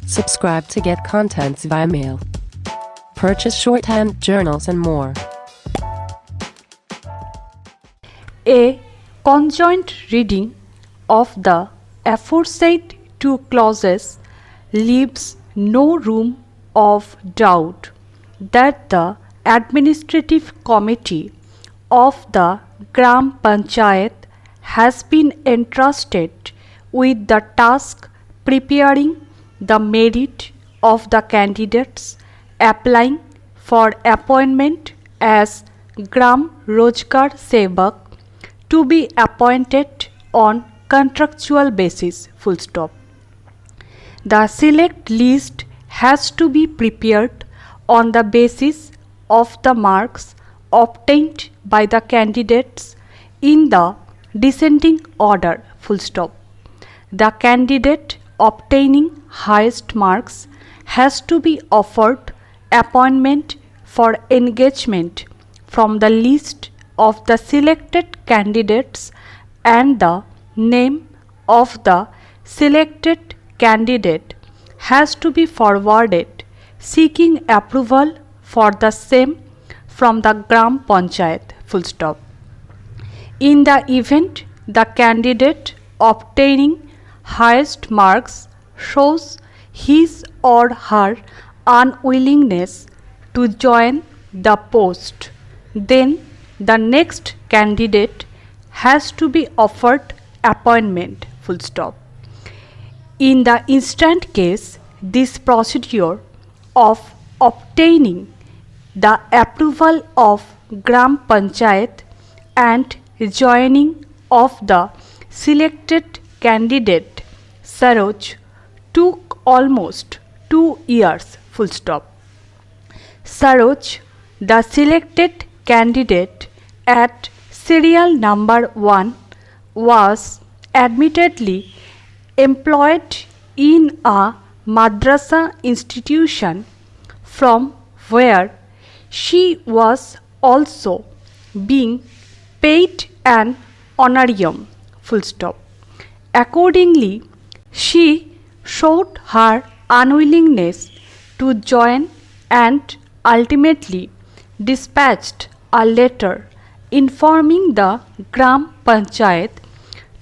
Subscribe to get contents via mail. Purchase shorthand journals and more. A conjoint reading of the aforesaid two clauses leaves no room of doubt that the administrative committee of the Gram Panchayat has been entrusted with the task preparing the merit of the candidates applying for appointment as Gram Rozgar Sevak to be appointed on contractual basis. Full stop. The select list has to be prepared on the basis of the marks obtained by the candidates in the descending order. Full stop. The candidate obtaining highest marks has to be offered appointment for engagement from the list of the selected candidates, and the name of the selected candidate has to be forwarded seeking approval for the same from the Gram Panchayat. Full stop. In the event the candidate obtaining highest marks shows his or her unwillingness to join the post, then the next candidate has to be offered appointment. Full stop. In the instant case, this procedure of obtaining the approval of Gram Panchayat and joining of the selected candidate Saroj took almost 2 years. Full stop. Saroj, the selected candidate at serial number 1, was admittedly employed in a madrasa institution from where she was also being paid an honorarium. Full stop. Accordingly, she showed her unwillingness to join and ultimately dispatched a letter informing the Gram Panchayat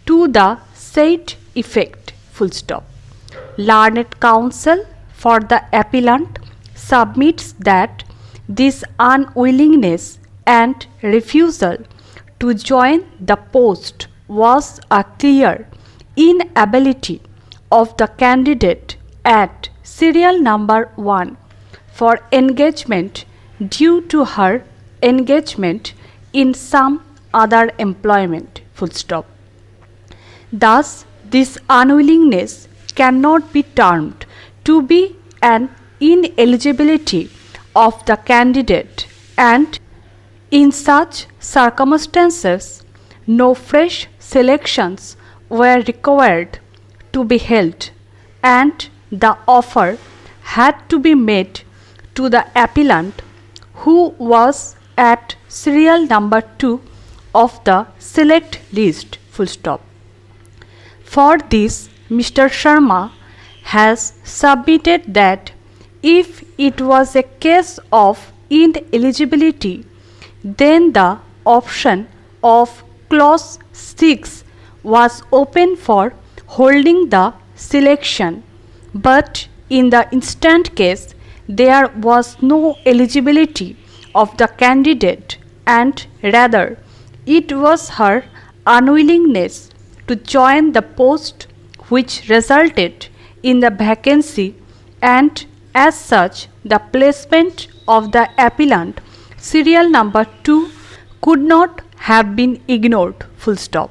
to the said effect. Full stop. Learned counsel for the appellant submits that this unwillingness and refusal to join the post was a clear inability of the candidate at serial number 1 for engagement due to her engagement in some other employment. Full stop. Thus, this unwillingness cannot be termed to be an ineligibility of the candidate, and in such circumstances no fresh selections were required to be held, and the offer had to be made to the appellant who was at serial number 2 of the select list. Full stop. For this, Mr. Sharma has submitted that if it was a case of ineligibility, then the option of clause 6 was open for holding the selection, but in the instant case there was no eligibility of the candidate, and rather it was her unwillingness to join the post which resulted in the vacancy, and as such the placement of the appellant serial number 2 could not have been ignored. Full stop.